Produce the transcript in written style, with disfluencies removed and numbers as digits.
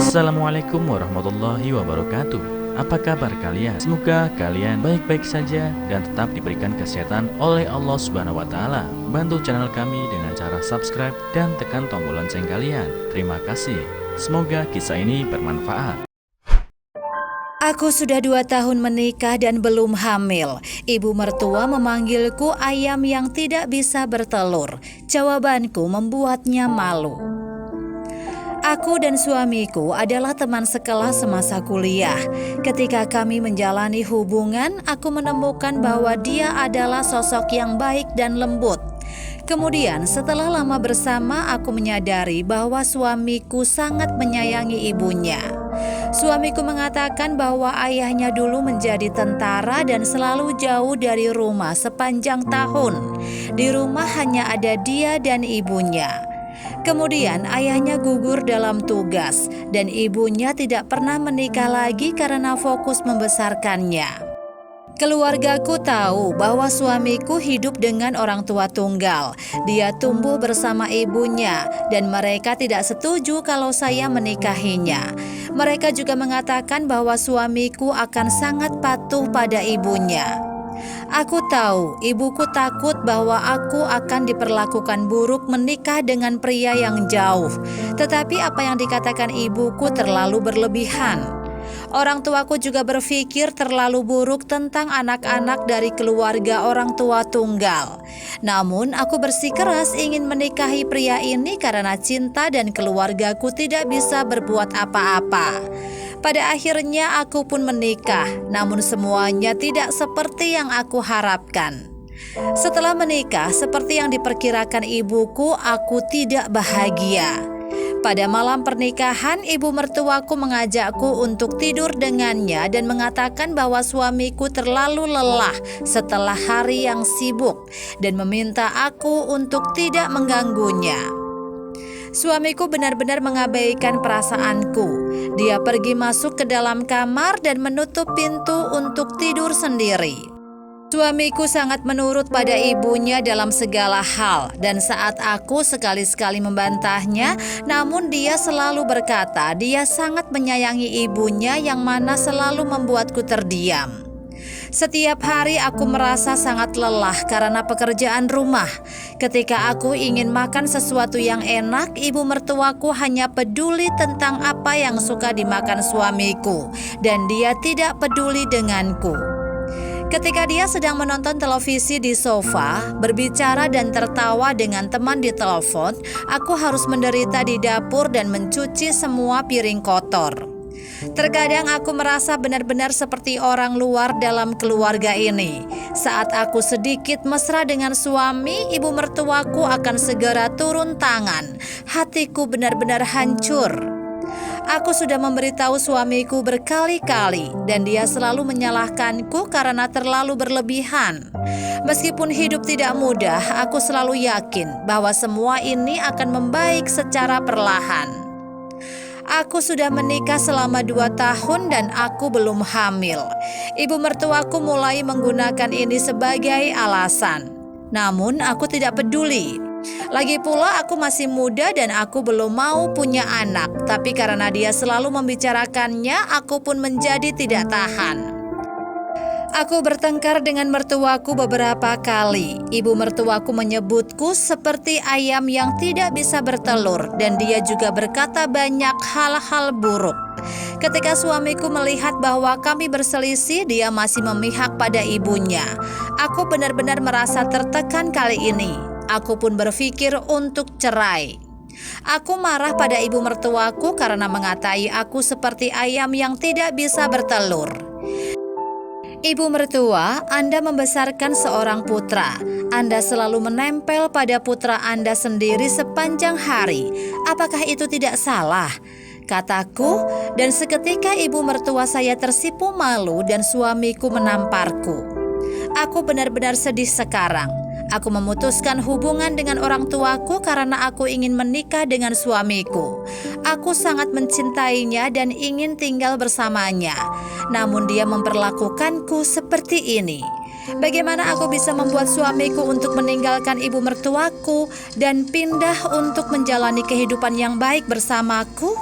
Assalamualaikum warahmatullahi wabarakatuh. Apa kabar kalian? Semoga kalian baik-baik saja dan tetap diberikan kesehatan oleh Allah Subhanahu wa Ta'ala. Bantu channel kami dengan cara subscribe dan tekan tombol lonceng kalian. Terima kasih. Semoga kisah ini bermanfaat. Aku sudah 2 tahun menikah dan belum hamil. Ibu mertua memanggilku ayam yang tidak bisa bertelur. Jawabanku membuatnya malu. Aku dan suamiku adalah teman sekelas semasa kuliah. Ketika kami menjalani hubungan, aku menemukan bahwa dia adalah sosok yang baik dan lembut. Kemudian setelah lama bersama, aku menyadari bahwa suamiku sangat menyayangi ibunya. Suamiku mengatakan bahwa ayahnya dulu menjadi tentara dan selalu jauh dari rumah sepanjang tahun. Di rumah hanya ada dia dan ibunya. Kemudian ayahnya gugur dalam tugas dan ibunya tidak pernah menikah lagi karena fokus membesarkannya. Keluargaku tahu bahwa suamiku hidup dengan orang tua tunggal. Dia tumbuh bersama ibunya dan mereka tidak setuju kalau saya menikahinya. Mereka juga mengatakan bahwa suamiku akan sangat patuh pada ibunya. Aku tahu ibuku takut bahwa aku akan diperlakukan buruk menikah dengan pria yang jauh. Tetapi apa yang dikatakan ibuku terlalu berlebihan. Orang tuaku juga berpikir terlalu buruk tentang anak-anak dari keluarga orang tua tunggal. Namun aku bersikeras ingin menikahi pria ini karena cinta dan keluargaku tidak bisa berbuat apa-apa. Pada akhirnya aku pun menikah, namun semuanya tidak seperti yang aku harapkan. Setelah menikah, seperti yang diperkirakan ibuku, aku tidak bahagia. Pada malam pernikahan, ibu mertuaku mengajakku untuk tidur dengannya dan mengatakan bahwa suamiku terlalu lelah setelah hari yang sibuk dan meminta aku untuk tidak mengganggunya. Suamiku benar-benar mengabaikan perasaanku. Dia pergi masuk ke dalam kamar dan menutup pintu untuk tidur sendiri. Suamiku sangat menurut pada ibunya dalam segala hal, dan saat aku sekali-sekali membantahnya, namun dia selalu berkata dia sangat menyayangi ibunya yang mana selalu membuatku terdiam. Setiap hari aku merasa sangat lelah karena pekerjaan rumah. Ketika aku ingin makan sesuatu yang enak, ibu mertuaku hanya peduli tentang apa yang suka dimakan suamiku, dan dia tidak peduli denganku. Ketika dia sedang menonton televisi di sofa, berbicara dan tertawa dengan teman di telepon, aku harus menderita di dapur dan mencuci semua piring kotor. Terkadang aku merasa benar-benar seperti orang luar dalam keluarga ini. Saat aku sedikit mesra dengan suami, ibu mertuaku akan segera turun tangan. Hatiku benar-benar hancur. Aku sudah memberitahu suamiku berkali-kali dan dia selalu menyalahkanku karena terlalu berlebihan. Meskipun hidup tidak mudah, aku selalu yakin bahwa semua ini akan membaik secara perlahan. Aku sudah menikah selama 2 tahun dan aku belum hamil. Ibu mertuaku mulai menggunakan ini sebagai alasan. Namun aku tidak peduli. Lagi pula aku masih muda dan aku belum mau punya anak. Tapi karena dia selalu membicarakannya, aku pun menjadi tidak tahan. Aku bertengkar dengan mertuaku beberapa kali. Ibu mertuaku menyebutku seperti ayam yang tidak bisa bertelur dan dia juga berkata banyak hal-hal buruk. Ketika suamiku melihat bahwa kami berselisih, dia masih memihak pada ibunya. Aku benar-benar merasa tertekan kali ini. Aku pun berpikir untuk cerai. Aku marah pada ibu mertuaku karena mengatai aku seperti ayam yang tidak bisa bertelur. Ibu mertua, Anda membesarkan seorang putra. Anda selalu menempel pada putra Anda sendiri sepanjang hari. Apakah itu tidak salah? Kataku, dan seketika ibu mertua saya tersipu malu dan suamiku menamparku. Aku benar-benar sedih sekarang. Aku memutuskan hubungan dengan orang tuaku karena aku ingin menikah dengan suamiku. Aku sangat mencintainya dan ingin tinggal bersamanya. Namun dia memperlakukanku seperti ini. Bagaimana aku bisa membuat suamiku untuk meninggalkan ibu mertuaku dan pindah untuk menjalani kehidupan yang baik bersamaku?